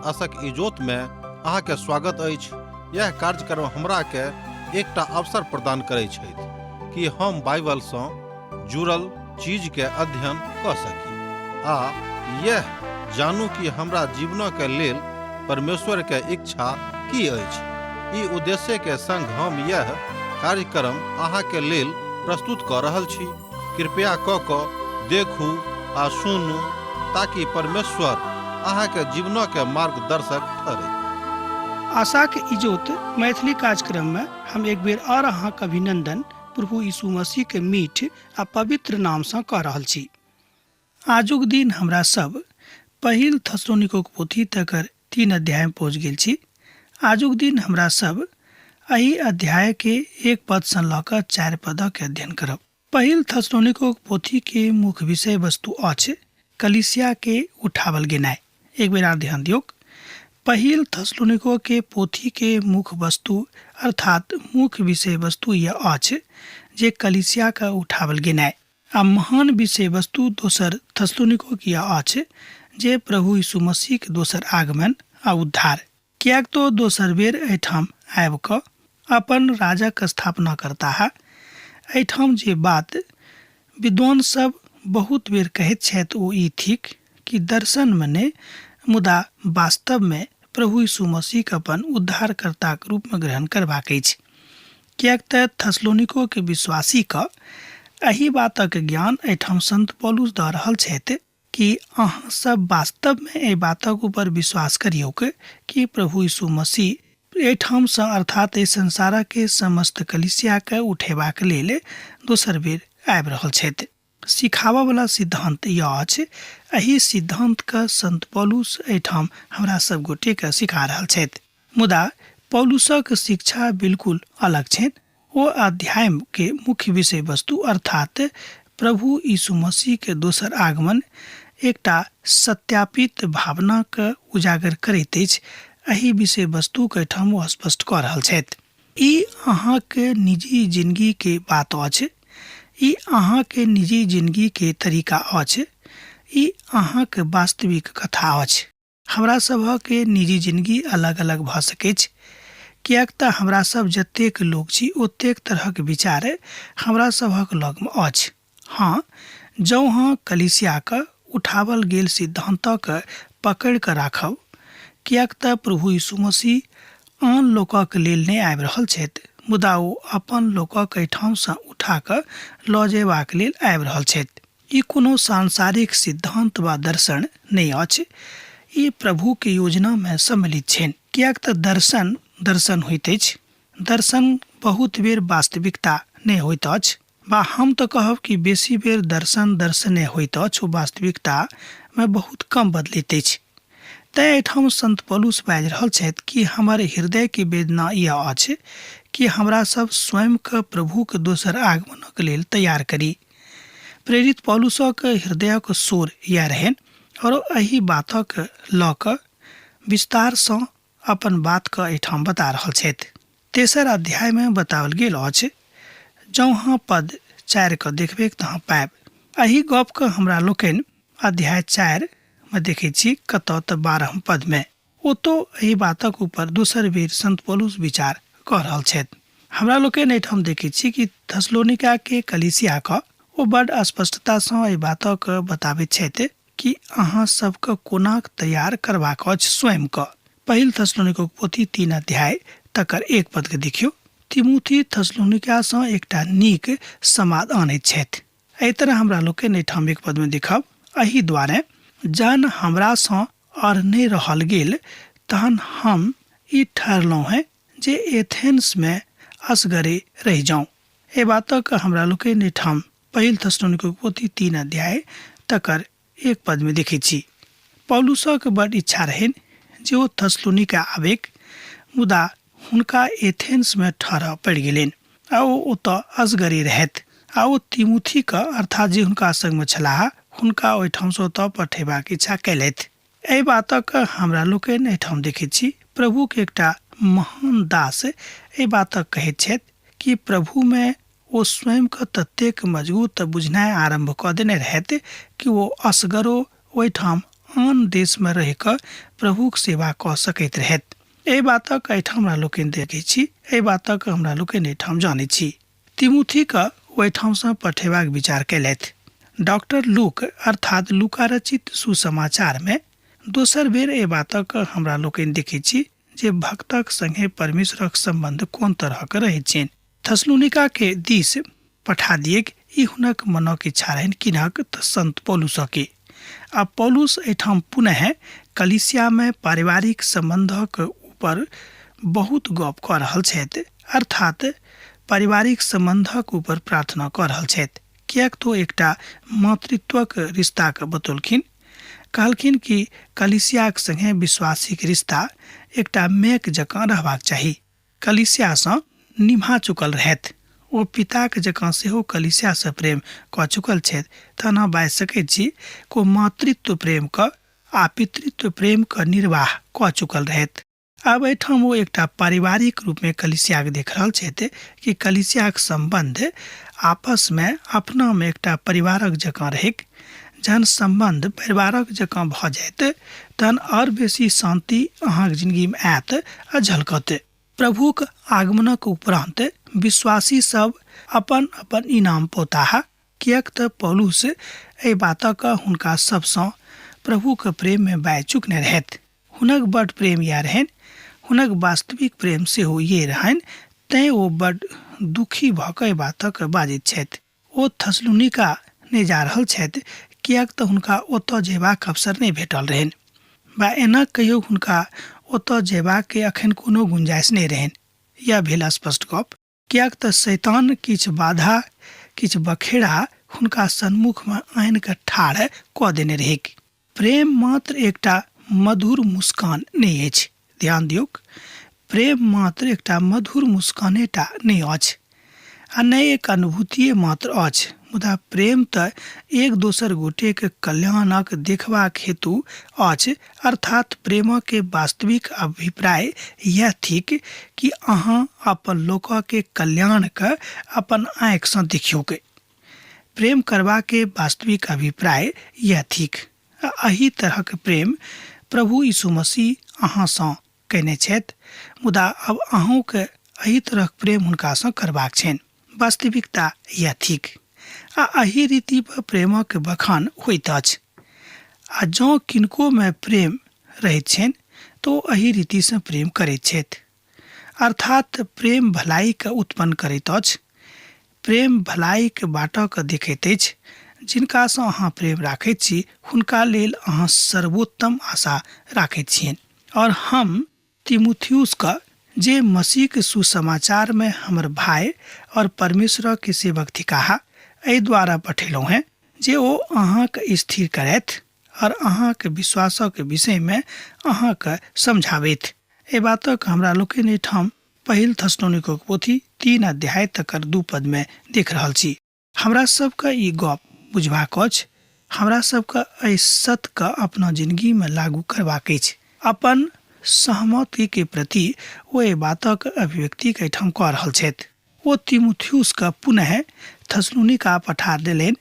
आशक इजोत में अहाँ के स्वागत अछि। यह कार्यक्रम हमरा के एकटा अवसर प्रदान करैत छथि कि हम बाइबल सँ जुड़ल चीज के अध्ययन क सकी आ यह जानू कि हमरा जीवन के लेल परमेश्वर के इच्छा की अछि। ई उद्देश्य के संग हम यह कार्यक्रम अहाँ के लेल प्रस्तुत क रहल छी। कृपया क देखू आ सुनू ताकि परमेश्वर अहाँ के जीवन के मार्गदर्शक ठहरे। आशा के इजोत मैथिली कार्यक्रम में हम एक बेर और अहाँ के अभिनंदन प्रभु यीशु मसीह के मीठ आ पवित्र नाम से कह रहल छी। आजुक दिन हमरा सब पहिल थस्सलुनीके पोथी तकर 3 अध्याय में पहुँच गेल छी। आजुक दिन हमरा सब एही अध्याय के 1 पद से ल क 4 पद के अध्ययन करब। पहिल थस्सलुनीके पोथी के मुख्य विषय वस्तु अछि कलीसिया के उठावल गेनाय। एक बेर ध्यान दियौ। पहिल थस्सलुनीके के पोथी के मुख्य वस्तु अर्थात मुख्य विषय वस्तु यह अछि जे कलीसिया का उठावल गेनाय। आ महान विषय वस्तु दोसर थस्सलुनीके की अछि जे प्रभु यीशु मसीह के दोसर आगमन आ उद्धार। कियाक तो दोसर बेर एठाम आबि क अपन राजक स्थापना करता है। एठाम जे बात विद्वान सब बहुत बेर कहैत छथि ओ ई थिक कि दर्शन मने मुदा वास्तव में प्रभु यीशु मसीह के अपन उद्धारकर्ता के रूप में ग्रहण करबाक अछि। कियाक त थस्सलुनीके के विश्वासी क एही बातक ज्ञान एठाम संत पौलुस द रहल छथि कि अहाँ सब वास्तव में एहि बातक ऊपर विश्वास करियौ कि प्रभु यीशु मसीह एठाम से अर्थात एहि संसार के समस्त कलीसिया के उठेबाक लेल दोसर बेर आबि रहल छथि। सिखावा वाला सिद्धांत यह अछि। एही सिद्धांत का संत पौलुस एठाम हमरा सब गोटे के सिखा रहल छथि। मुदा पौलुसक शिक्षा बिल्कुल अलग छथि। ओ अध्याय के मुख्य विषय वस्तु अर्थात प्रभु यीशु मसीह के दोसर आगमन एकटा सत्यापित भावना के उजागर करैत अछि। एही विषय वस्तु के ठाम ओ स्पष्ट क रहल छथि। ई अहाँ के निजी जिंदगी के बात अछि। ई अहाँ के निजी जिंदगी के तरीका अछि। ई अहाँ के वास्तविक कथा अछि। हमरा सब के निजी जिंदगी अलग अलग भ सकै छै। कियाक त हमरा सब जतेक लोग छी ओतेक तरह के विचार हमरा सबक लग में अछि। हाँ, जौ हाँ कलीसिया के उठावल गेल सिद्धांतक पकड़ के राखब। कियाक त प्रभु यीशु मसीह आन लोकक लेल नहि आबि रहल छथि मुदा ओ अपन लोकक एठाम से उठा क ल जेबाक लेल आबि रहल छथि। ई कोनो सांसारिक सिद्धांत वा दर्शन नहि अछि। ई प्रभु के योजना में सम्मिलित छनि। कियाक त दर्शन दर्शन होइत अछि। दर्शन बहुत बेर वास्तविकता नहि होइत अछि। बा हम तो कहब कि बेसी बेर दर्शन दर्शने होइत अछि, वास्तविकता में बहुत कम बदलैत अछि। तैं एठाम संत पौलुस बाजि रहल छथि कि हमर हृदय के वेदना यह अछि कि हमरा सब स्वयं के प्रभु के दोसर आगमनक लेल तैयार करी। प्रेरित पौलुसक हृदयक शोर यह रहनि और एही बातक ल क विस्तार से अपन बात का एठाम बता रहल छथि। तेसर अध्याय में बतावल गेल अछि। जौ हाँ पद 4 के देखबे तहाँ पाएब। एही गप के हमरा लोकनि अध्याय 4 में देखे छी कत त 12 पद में। ओ तो एही बातक ऊपर दोसर बेर संत पौलुस विचार कर रहल छथि। हमरा लोकनि एठाम देखे छी कि थस्सलुनीका के कलीसिया का ओ बड़ स्पष्टता से एहि बातक बताबैत छथि कि अहाँ सबके कोना तैयार करबाक अछि स्वयं क। पहिल थस्सलुनीके पोथी 3 अध्याय तकर 1 पद के देखियो। तिमुथी थस्सलुनीका से एकटा नीक समाद आनैत छथि। एहि तरह हमरा लोकनि एठाम 1 पद में देखब। एही द्वारे जहन हमरा से और नहीं रहल गेल तहन हम ई ठहरलहुँ हैं जे एथेंस में असगरे रह जाऊं। ए बातक हमरा लोकनि एठाम पहिल थस्सलुनीके पोथी 3 अध्याय तकर 1 पद में देखे छी। पौलुसक बड़ इच्छा रहनि जे ओ थस्सलुनीका आबेक मुदा हुनका एथेंस में ठहरऽ पड़ि गेलनि आ ओ ओतऽ असगरे रहथि। आ ओ तिमुथी के अर्थात जे हुनका संग में छलाह हुनका ओहिठाम से ओतऽ पठेबाक इच्छा कैलथि। एहि बातक हमरा लोकनि एठाम देखे छी। प्रभु के एकटा महान दास एहि बातक कहैत छथि कि प्रभु में ओ स्वयं के ततेक मजबूत बुझनाइ आरंभ क देने रहथि कि ओ असगरो ओहिठाम आन देश में रह कऽ प्रभुक सेवा कऽ सकैत रहथि। एहि बातक एहिठाम हमरा लोकनि देखै छी, एहि बातक हमरा लोकनि एहिठाम जानै छी। तिमुथिके ओहिठामसँ पठेबाक विचार कयलथि। डॉक्टर लूक अर्थात लूका रचित सुसमाचार में दोसर बेर एहि बातक हमरा लोकनि देखै छी जे भक्तक संगे परमेश्वरक संबंध कोन तरहक रहैत छनि। थसलुनिका के दिस पठा दिएक ई हुनक मनक इच्छा रहनि, किनक तऽ संत पौलुसके। आ पौलुस एहिठाम पुनः कलिसिया में पारिवारिक संबंधक ऊपर बहुत गप कऽ रहल छथि, अर्थात पारिवारिक संबंधक ऊपर प्रार्थना कऽ रहल छथि। किएक तो एकटा मातृत्वक रिश्ताक बतौलखिन। कहलखिन कि कलिसियाक संगे विश्वासीक रिश्ता एकटा मेक जकाँ रहबाक चाही। कलिसियासँ निभा चुकल रहथि, ओ पिताक जकाँ सेहो कलिसियासँ प्रेम कऽ चुकल छथि, तहन हम बाजि सकैत छी को मातृत्व प्रेमके आ पितृत्व प्रेमके निर्वाह कऽ चुकल रहथि। आब एहिठाम ओ एकटा पारिवारिक रूपमे कलिसियाक देख रहल छथि कि कलिसियाक संबंध आपसमे अपनामे एकटा परिवारक जकाँ रहैक। जहन संबंध परिवारक जकाँ भऽ जायत तहन आओर बेसी शांति अहाँक जिंदगीमे आयत आ झलकत। प्रभुक आगमनक उपरांत विश्वासी सब अपन अपन इनाम पौताह, किएक तऽ पौलुस एहि बातक हुनका सबसँ प्रभुक प्रेममे बाजि चुकने रहथि। हुनक बड्ड प्रेम इएह रहनि, हुनक वास्तविक प्रेम सेहो इहे रहनि, तैँ ओ बड्ड दुखी भऽ कऽ एहि बातक बाजैत छथि। ओ थसलुनिका नहि जा रहल छथि, किएक तऽ हुनका ओतऽ जेबाक अवसर नहि भेटल रहनि, बा एना कहियो हुनका ओतऽ जेबाक एखन कोनो गुंजाइश नहि रहनि। यह भेल स्पष्ट गप, किएक तऽ शैतान किछु बाधा किछु बखेड़ा हुनका सन्मुखमे आनि कऽ ठाढ़ कऽ देने रहैक। प्रेम मात्र एकटा मधुर मुस्कान नहि अछि। ध्यान दियौक, प्रेम मात्र एकटा मधुर मुस्कानेटा नहि अछि आ नहि एक अनुभूतिए मात्र अछि, मुदा प्रेम तऽ एक दोसर गोटेक कल्याणक देखबाक हेतु अछि। अर्थात प्रेमक वास्तविक अभिप्राय यह थिक कि अहाँ अपन लोकके कल्याणके अपन आँखिसँ देखियौक। प्रेम करबाक वास्तविक अभिप्राय यह थिक। एही तरहक प्रेम प्रभु यीशु मसीह अहाँसँ कयने छथि, मुदा अब अहूँके एही तरहक प्रेम हुनकासँ करबाक छनि। वास्तविकता यह थिक आ एही रीति पर प्रेमक बखान होइत अछि। आ जँ किनकोमे प्रेम रहैत छनि तऽ ओ एही रीतिसँ प्रेम करैत छथि। अर्थात प्रेम भलाइके उत्पन्न करैत अछि। प्रेम भलाइके बाटके देखैत अछि। जिनकासँ अहाँ प्रेम राखैत छी हुनका लेल अहाँ सर्वोत्तम आशा राखैत छियनि। और हम तिमुथियुसके जे मसीहके सुसमाचार में हमर भाई और परमेश्वर के सेवक थिकाहा एहि द्वारा पठेलहुँ हैं जे ओ अहाँके स्थिर करथि और अहाँके विश्वासक विषय में अहाँके समझाबैत। एहि बातक हमरा लोकनि एहिठाम पहिल थस्सलुनिका पोथी 3 अध्याय तकर 2 पद में देख रहल छी। हमरा सबके ई गप बुझबाक अछि, हमरा सबके एहि सत्यके अपना जिंदगी में लागू करबाक अछि। अपन सहमति के प्रति ओ एहि बातक अभिव्यक्ति के एहिठाम कऽ रहल छथि। ओ तिमुथियुसके पुनः थस्सलुनिका पठा देलनि।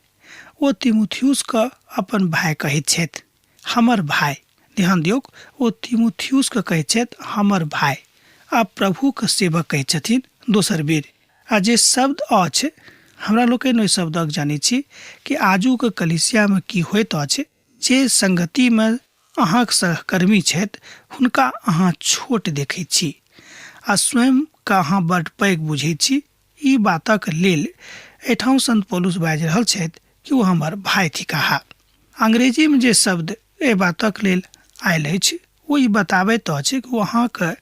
ओ तिमुथियुसके अपन भाई कहैत छथि, हमर भाई। ध्यान दियौक, ओ तिमुथियुसके कहैत छथि हमर भाई। आ प्रभुके सेवक कहैत छथिन दोसर बेर। आ जे शब्द अछि हमरा लोकनि ओहि शब्दक जानै छी कि आजुके कलिसियामे की होइत अछि। जे संगतिमे अहाँक सहकर्मी छथि हुनका अहाँ छोट देखैत छी आ स्वयंके अहाँ बड्ड पैघ बुझैत छी। ई बातक लेल एहिठाम संत पौलुस बाजि रहल छथि कि ओ हमर भाई थिकाहा। अंग्रेजीमे जे शब्द एहि बातक लेल आयल अछि ओ ई बताबैत अछि कि ओ अहाँके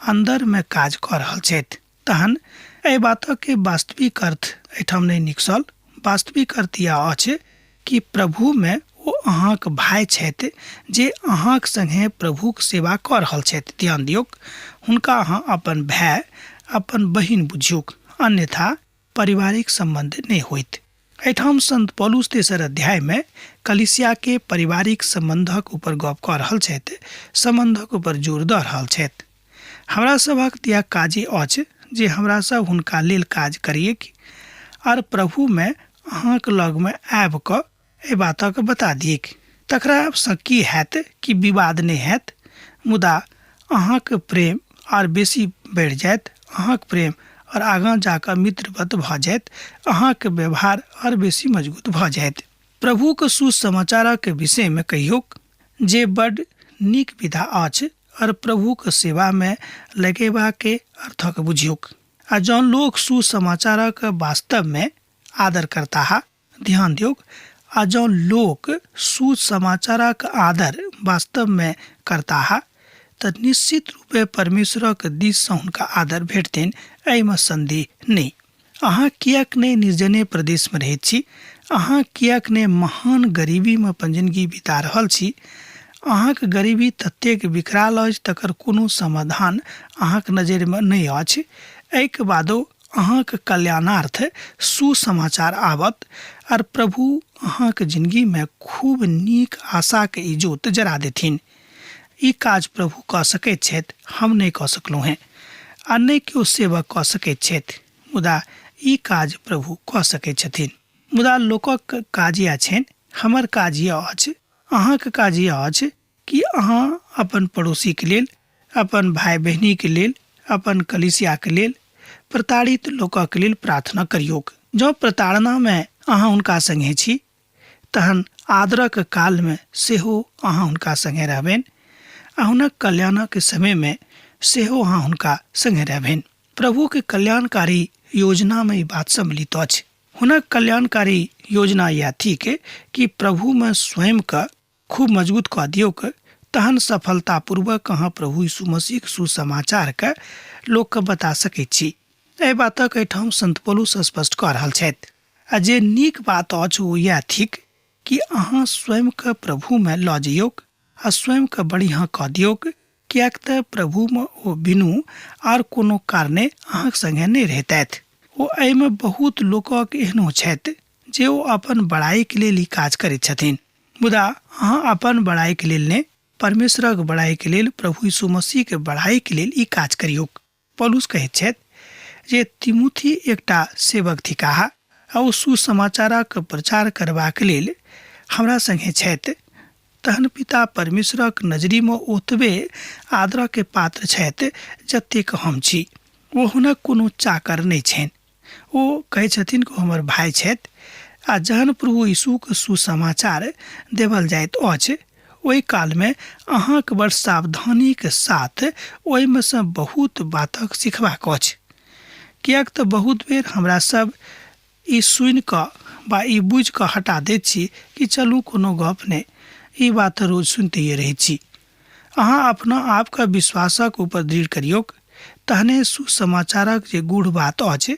अन्दरमे काज कऽ रहल छथि। तहन एहि बातक वास्तविक अर्थ एहिठाम नहि निकसल। वास्तविक अर्थ यह अछि कि प्रभुमे ओ अहाँक भाई छथि जे अहाँक संगे प्रभुक सेवा कऽ रहल छथि। ध्यान दियौक, हुनका अहाँ अपन भाई अपन बहिन बुझियौक, अन्यथा पारिवारिक संबंध नहि होइत। एहिठाम संत पौलुस 3 अध्याय में कलिसिया के पारिवारिक संबंधक ऊपर गप कऽ रहल छथि, संबंधक ऊपर जोर दऽ रहल छथि। हमरा सभक दिया काजे अछि जे हमरा सब हुनका लेल काज करिए और प्रभु में अहाँक लग में आबि कऽ एहि बातक बता दियक तकरा सँ की हैत कि विवाद नहि हैत, मुदा अहाँक प्रेम और बेसी बढ़ि जायत, अहाँक प्रेम और आगाँ जाकऽ मित्रवत भऽ जायत, अहाँक व्यवहार और बेसी मजबूत भऽ जायत। प्रभुक सुसमाचारक विषय में कहियोक जे बड नीक विधा अछि और प्रभुक सेवा में लगेबा के अर्थक बुझियोक। आ जौन लोग सुसमाचारक वास्तव में आदर करता है, ध्यान दियोक, आ जौन लोग सुसमाचारक आदर वास्तव में करता है तो निश्चित रूपे परमेश्वरक दिस से हुनका आदर भेटतनि, एहिमे संदेह नहीं। अहाँ कियाक नहीं निर्जने प्रदेश में रहैत छी, अहाँ कियाक नहीं महान गरीबी में अपन जिंदगी बिता रहल छी। अहाँक गरीबी ततेक विकराल अछि तकर कोनो समाधान अहाँक नजर में नहीं अछि। एहिके बादो अहाँक कल्याणार्थ सुसमाचार आवत और प्रभु अहाँक जिंदगी में खूब नीक आशा के इजोत जरा देथिन। ई काज प्रभु कऽ सकैत छथि, हम नहीं कऽ सकलहुँ हैं, आ नहीं केओ सेवक कऽ सकैत छथि, मुदा ई काज प्रभु कऽ सकैत छथिन। मुदा लोकक काज इएह छनि, हमर काज इएह अछि, अहाँक काज इएह अछि कि अहाँ अपन पड़ोसी के लेल, अपन भाई बहिनी के लेल, अपन कलीसिया के लेल, प्रताड़ित लोकक लेल प्रार्थना करियोक। जँ प्रताड़ना में अहाँ हुनका संगे छी तहन आदरक काल में सेहो अहाँ हुनका संगे रहबनि, आ हुनक कल्याणक समय में सेहो अहाँ हुनका संगे रहबनि। प्रभु के कल्याणकारी योजना में ई बात सम्मिलित अछि। हुनक कल्याणकारी योजना यह थिक कि प्रभु में स्वयं का खूब मजबूत कऽ दियोक, तहन सफलतापूर्वक अहाँ प्रभु यीशु मसीह सुसमाचार के लोक के बता सकैत छी। एहि बातक एहिठाम संत पौलुस स्पष्ट कऽ रहल छथि। आ जे नीक बात अछि ओ यह थिक कि अहाँ स्वयं के प्रभु में लऽ जइयोक आ स्वयं के बढ़िया कऽ दियोक, कियाक तऽ प्रभु में ओ बिनु आर कोनो कारणे अहाँक संगे नहीं रहतैथ। ओ एहिमे बहुत लोकक एहनो छथि जे ओ अपन बड़ाई के लेल ई काज करैत छथिन, मुदा अहाँ अपन बड़ाई के लेल नहीं, परमेश्वरक बड़ाई के लेल, प्रभु यीशु मसीह के बड़ाई के लेल ई काज करियोक। पौलुस कहैत छथि जे तिमुथी एकटा सेवक थिकाह आ ओ सुसमाचारक प्रचार करबाक लेल हमरा संगे छथि, तहन पिता परमेश्वरक नजरी में ओतबे आदर के पात्र छथि जतेक हम छी। ओ हुनक कोनो चाकर नहीं छनि, ओ कहै छथिन कि हमर भाई छथि। आ जहन प्रभु यीशु के सुसमाचार देवल जाइत अछि ओहि काल में अहाँक बड़ सावधानी के साथ ओहिमे से बहुत बातक सिखबाक अछि, कियाक तऽ बहुत बेर हमरा सब ई सुनि कऽ बा ई बुझि कऽ हटा दैत छी कि चलू कोनो गप नहीं, ई बात रोज सुनते रहै छी। अहाँ अपना आप के विश्वासक ऊपर दृढ़ करियोक, तहने सुसमाचारक जे गूढ़ बात अछि,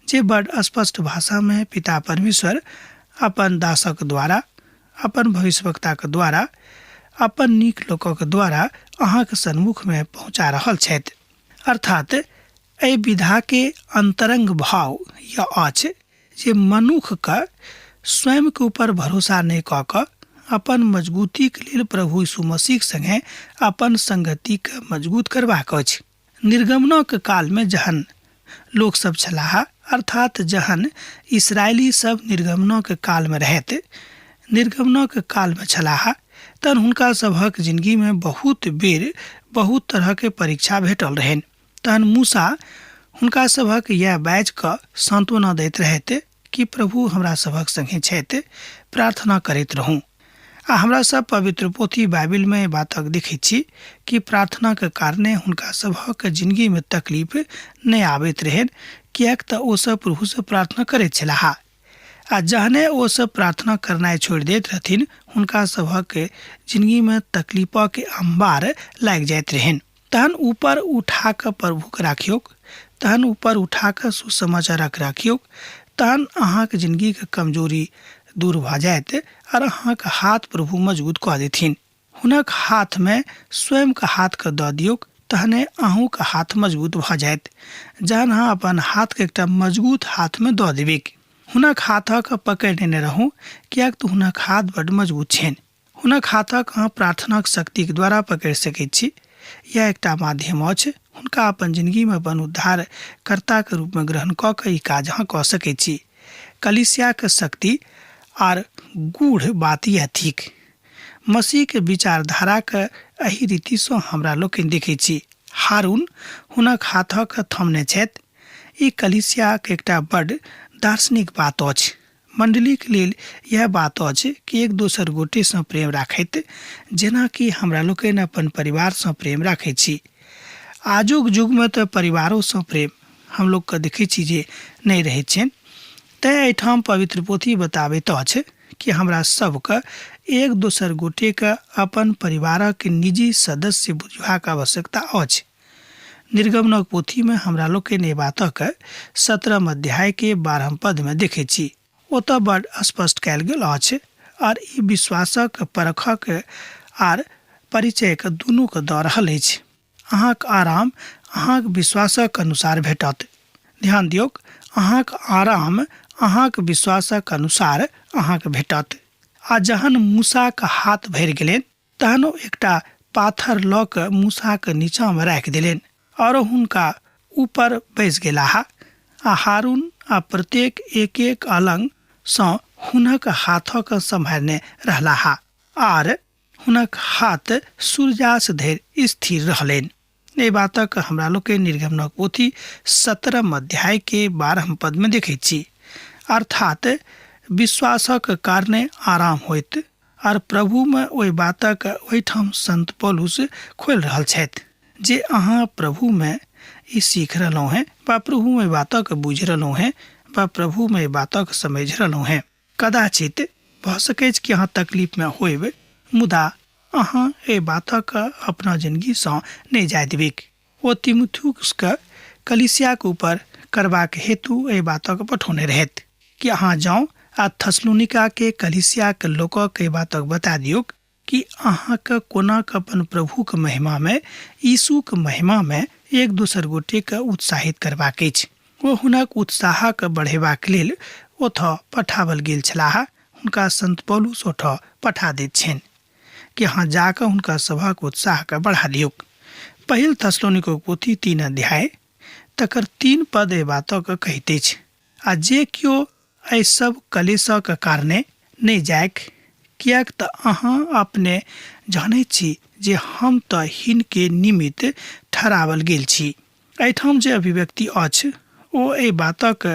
जे बड़ स्पष्ट भाषा में पिता परमेश्वर अपन दासक द्वारा, अपन भविष्यवक्ता के द्वारा, अपन नीक लोकक द्वारा अहाँक सन्मुख में पहुँचा रहल छथि। अर्थात एहि विधा के अंतरंग भाव यह अछि जे मनुख के स्वयं के ऊपर भरोसा नहीं कऽ कऽ अपन मजबूती के लेल प्रभु यीशु मसीह संगे अपन संगति के मजबूत करबाक अछि। निर्गमनक काल में जहन लोक सब छलाह, अर्थात जहन इस्राएली सब निर्गमनक काल में रहैत, निर्गमनक काल में छलाह, तहन हुनका सभक जिंदगी में बहुत बेर बहुत तरह के परीक्षा भेटल रहनि। तहन मूसा हुनका सभक यह बाजि कऽ सांत्वना दैत रहैत कि प्रभु हमरा सभक संगे छथि, प्रार्थना करैत रहूँ। आ हमरा सब पवित्र पोथी बाइबिल में एहि बातक देखैत छी कि प्रार्थना के कारणे हुनका सभक जिंदगी में तकलीफ नहीं आबैत रहनि, कियाक तऽ ओ सब प्रभु से प्रार्थना करैत छलाह। आ जहने ओ सब प्रार्थना करनाइ छोड़ि दैत रहथिन, हुनका सभक जिंदगी में तकलीफ के अंबार लागि जाइत रहनि। तहन ऊपर उठा कऽ प्रभु के राखियोक, तहन ऊपर उठा कऽ सुसमाचारक राखियोक, तहन अहाँक जिंदगी के कमजोरी दूर भऽ जायत और अहाँक हाथ प्रभु मजबूत कऽ देथिन। हुनक हाथ में स्वयं के हाथ के दऽ दियोक, तहने अहूँ के हाथ मजबूत भऽ जायत। जहन अहाँ अपन हाथ के एकटा मजबूत हाथ में दऽ देबै, हुनक हाथक पकड़ि लेने रहू, कियाक तऽ हुनक हाथ बड़ मजबूत छनि। हुनक हाथक अहाँ प्रार्थनाक शक्ति के द्वारा पकड़ि सकैत छी। यह एकटा माध्यम अछि, हुनका अपन जिंदगी में अपन उद्धार कर्ता के रूप में ग्रहण कऽ कऽ ई काज अहाँ कऽ सकैत छी। कलीसिया के शक्ति आर गूढ़ बात यह थिक मसीह के विचारधारा के एही रीति से हमरा लोकनि देखै छी। हारून हुनक हाथक थमने छथि। ई कलीसिया के एकटा बड़ दार्शनिक बात अछि। मंडली के लेल यह बात अछि कि एक दोसर गोटे से प्रेम राखैत जेना कि हमरा लोकनि अपन परिवार से प्रेम राखै छी। आजुक युग में तो परिवारों से प्रेम हम लोग के देखै छी जे नहीं रहै छनि। तै एहिठाम पवित्र पोथी बताबैत अछि कि हमरा सबके एक दोसर गोटे के अपन परिवार के निजी सदस्य बुझबाक आवश्यकता अछि। निर्गमनक पोथी में हमरा लोकनि बातक 17 अध्याय के 12 पद में देखै छी। ओतऽ बड़ स्पष्ट कयल गेल अछि और ई विश्वासक परखक आर परिचय के दुनू के दऽ रहल अछि। अहाँक आराम अहाँक विश्वासक अनुसार भेटत। ध्यान दियौ, अहाँक आराम अहाँक विश्वासक अनुसार अहाँक भेटत। आ जहन मूसा के हाथ भरि गेलनि तहन ओ एकटा पाथर लऽ कऽ मूसा के नीचा में राखि देलनि और हुनका ऊपर बैस गेलाह। आ हारून आ प्रत्येक एक एक अलग सँ हुनक हाथक सम्हारने रहलाह आर हुनक हाथ सूर्यास्त धरि स्थिर रहलनि। एहि बातक हमरा लोग के निर्गमनक पोथी 17 अध्याय के 12 पद में देखै छी। अर्थात विश्वासक कारणे आराम होइत और प्रभु में ओहि बातक ओहिठाम संत पौलुस खोलि रहल छथि जे अहाँ प्रभु में ई सीख रहलहुँ हैं वा प्रभु में बातक बुझि रहलहुँ हैं वा प्रभु में बातक समझ रहलहुँ हैं। कदाचित भऽ सकै कि अहाँ तकलीफ में होइब, मुदा अहाँ ए बातक अपना जिंदगी से नहीं जाय देबिक। ओ तीमुथियुस के कलीसिया के ऊपर करबाक हेतु ए बातक पठौने रहत कि अहाँ जाओ आ थस्सलुनिका के कलीसिया के लोकक के बातक बता दियौ कि अहाँ के कोना के अपन प्रभु के महिमा में, यीशु के महिमा में एक दोसर गोटे के उत्साहित करबाक अछि। ओ हुनक उत्साह के बढ़ेबाक लेल ओतऽ पठावल गेल छलाह। हुनका संत पौलुस ओतऽ पठा दैत छनि कि अहाँ जाकऽ हुनका सभक उत्साह के बढ़ा दियौ। पहिल थस्सलुनिका पोथी 3 अध्याय तकर 3 पद ए बातक कहैत अछि। आ जे कियो एहि सब कलेशक कारणे नहीं जायक, कियाक तऽ अहाँ अपने जानैत छी जे हम तऽ हिनके निमित्त ठहरावल गेल छी। एहिठाम जे अभिव्यक्ति अछि ओ एहि बातक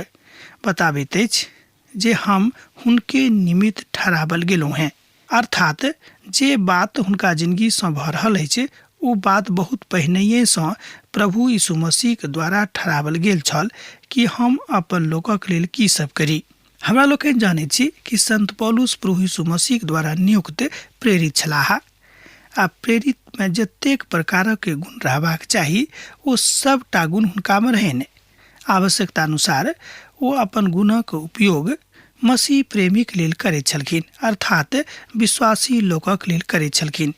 बताबैत अछि जे हम हुनके निमित्त ठहरावल गेलहुँ हैं। अर्थात जे बात हुनका जिंदगी से भऽ रहल अछि ओ बात बहुत पहिनहिए से प्रभु यीशु मसीह के द्वारा ठहरावल गेल छल कि हम अपन लोकक लेल की सब करी। हमरा लोकनि जानै छी कि संत पौलुस प्रभु यीशु मसीह के द्वारा नियुक्त प्रेरित छलाह। आ प्रेरित में जतेक प्रकारक के गुण रहबाक चाही ओ सबटा गुण हुनका में रहनि। आवश्यकता अनुसार ओ अपन गुणक उपयोग मसीह प्रेमी के लेल करैत छलखिन, अर्थात विश्वासी लोकक लेल करैत छलखिन।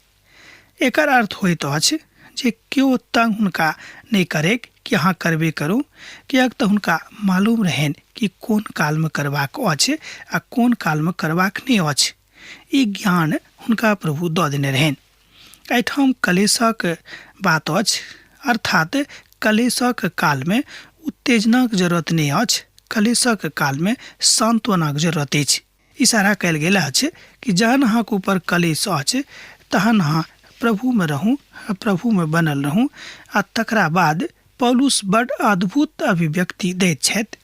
एकर अर्थ होइत अछि जे केओ तंग हुनका नहीं करे कि अहाँ करबे करू, कियाक तऽ हुनका मालूम रहनि कि कोन काल में करबाक अछि आ कोन काल में करबाक नहीं अछि। ई ज्ञान हुनका प्रभु दऽ देने रहनि। एहिठाम कलेशक बात अछि, अर्थात कलेशक काल में उत्तेजनाक जरूरत नहीं अछि, कलेशक काल में सांत्वनाक जरूरत अछि। इशारा कयल गेल अछि कि जहन अहाँक ऊपर कलेश अछि तहन अहाँ प्रभु में रहू, प्रभु में बनल रहू। आ तकरा बाद पौलुस बड़ अद्भुत अभिव्यक्ति दैत छथि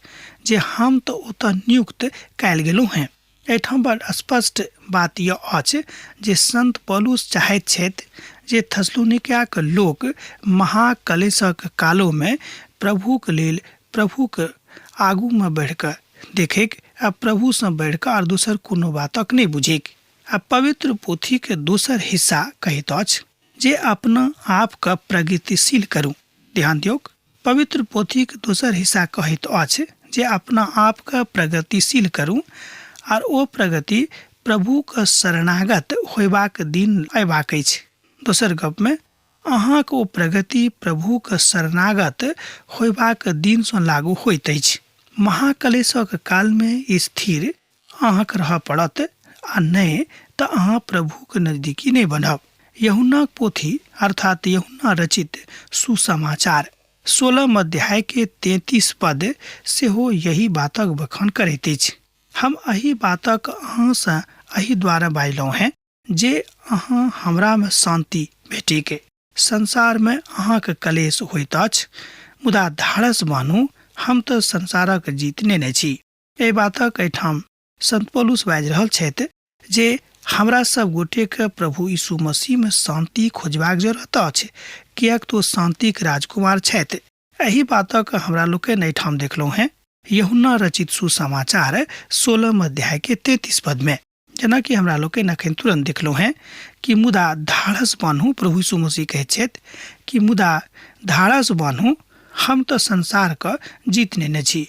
जे हम तो ओतऽ नियुक्त कयल गेलहुँ हैं। एहिठाम बड़ स्पष्ट बात यह अछि जे संत पौलुस चाहैत छथि जे थस्सलुनिका के लोक महाकलेशक कालों में प्रभु के लेल, प्रभु के आगू में बढ़ कऽ देखेक आ प्रभु से बढ़ कऽ और दोसर कोनो बातक नहीं बुझेक। आ पवित्र पोथी के दोसर हिस्सा कहैत अछि जे अपना आप के प्रगतिशील करू। ध्यान दियौ, पवित्र पोथी के दोसर हिस्सा कहैत अछि जे अपना आप के प्रगतिशील करू और ओ प्रगति प्रभु के शरणागत होयबाक दिन अयबाक अछि। दोसर गप में अहाँक ओ प्रगति प्रभु के शरणागत होयबाक दिन से लागू होइत अछि। महाकलेशक काल में स्थिर अहाँक रहऽ पड़त आ नहीं तऽ अहाँ प्रभु के नजदीकी नहीं बनब। यूहन्ना पोथी अर्थात यूहन्ना रचित सुसमाचार 16 अध्याय के 33 पद सेहो यही बातक बखान करैत अछि। हम एही बातक अहाँ से एही द्वारा बाजलहुँ हैं जे अहाँ हमरा में शांति भेटी के। संसार में अहाँ के कलेश होइत अछि, मुदा धारस मानू, हम तो संसारक जीतने नहि छी। एहि बातक एहिठाम संत पौलुस बाजि रहल छथि जे हमरा सब गोटे के प्रभु यीशु मसीह में शांति खोजबाक जरूरत अछि, कियाक तो शांतिक राजकुमार छथि। एही बातक हमरा लोकनि एहिठाम देखलहुँ हैं यूहन्ना रचित सुसमाचार 16 अध्याय के 33 पद में, जेना कि हमरा लोकनि अखन तुरंत देखलहुँ हैं कि मुदा धारस बान्हू, प्रभु यीशु मसीह कहैत छथि कि मुदा धारस बान्हू, हम तो संसार का जीत नेने छी।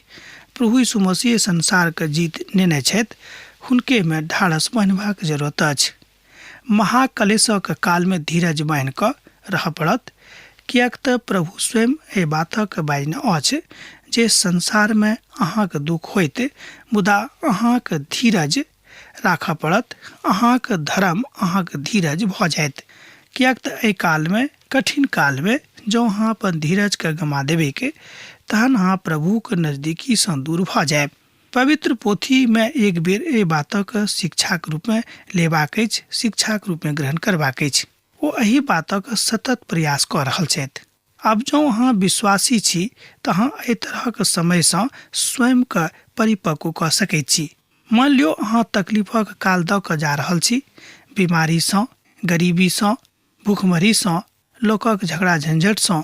प्रभु यीशु मसीह संसार का जीत नेने छथि, हुनके में ढाढ़स बान्हबाक जरूरत अछि। महाकलेशक काल में धीरज बान्हि कऽ रहऽ पड़त, कियाक तऽ प्रभु स्वयं एहि बातक बाजने अछि जे संसार में अहाँक दुख होइत, मुदा अहाँक धीरज राखऽ पड़त, अहाँक धर्म अहाँक धीरज भऽ जायत। कियाक तऽ एहि काल में, कठिन काल में जो अहाँ अपन धीरज के गमा देबे के, तहन अहाँ प्रभु के नजदीकी सँ दूर भऽ जायब। पवित्र पोथी में एक बेर एहि बातक शिक्षा के रूप में लेबाक अछि, शिक्षा के रूप में ग्रहण करबाक अछि। ओ एही बातक सतत प्रयास कऽ रहल छथि। अब जो अहाँ विश्वासी छी तऽ अहाँ एहि तरहक समय सँ स्वयं के परिपक्व कऽ सकैत छी। मान लियो अहाँ तकलीफक काल दऽ कऽ जा रहल छी, बीमारी सँ, गरीबी सँ, भूखमरी सँ, लोकक झगड़ा झंझट सँ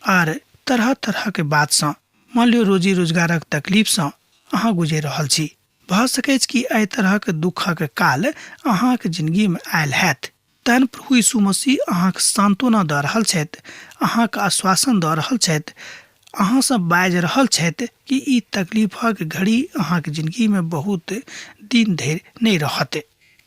आर तरह तरह के बात सँ, मान लियो रोजी रोजगारक तकलीफ सँ अहाँ गुजरि रहल छी। भऽ सकैत कि एहि तरहक दुखक काल अहाँक जिंदगी में आयल हैत। तहन प्रभु यीशु मसीह अहाँक सांत्वना दऽ रहल छथि, अहाँक आश्वासन दऽ रहल छथि, अहाँ सब बाजि रहल छथि कि ई तकलीफक घड़ी अहाँक जिंदगी में बहुत दिन धरि नहीं रहत,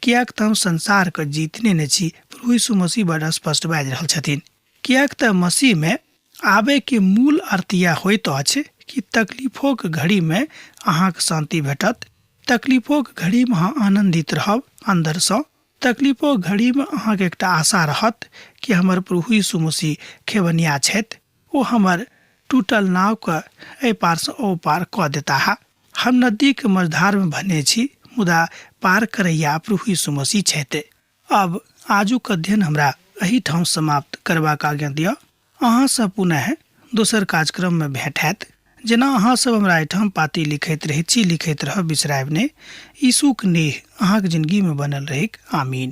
कियाक तऽ हम संसार के जीतने नहि छी। प्रभु यीशु मसीह बड़ा स्पष्ट बाजि रहल छथिन, कियाक तऽ मसीह में आबे के मूल अर्थ यह होइत अछि कि तकलीफों के घड़ी में अहाँक शांति भेटत, तकलीफों के घड़ी में अहाँ आनंदित रहब अंदर सँ। तकलीफों घड़ी में अहाँ के एकटा आशा रहत कि हमर प्रभु यीशु मसीह खेवनिया छथि, ओ हमर टूटल नाव के एहि पार से ओ पार कऽ देता है। हम नदी के मझधार में भने छी, मुदा पार करैया प्रभु यीशु मसीह छथि। अब आजुक अध्ययन हमरा एही ठाम समाप्त करबाक आज्ञा दिअ। अहाँ सब पुनः दोसर कार्यक्रम में भेंट हैत। जेना अहाँ सब हमरा एहिठाम पाती लिखैत रहैत छी, लिखैत रहब, बिसरायब नहि। यीशुक नेह अहाँक जिंदगी में बनल रहैक। आमीन।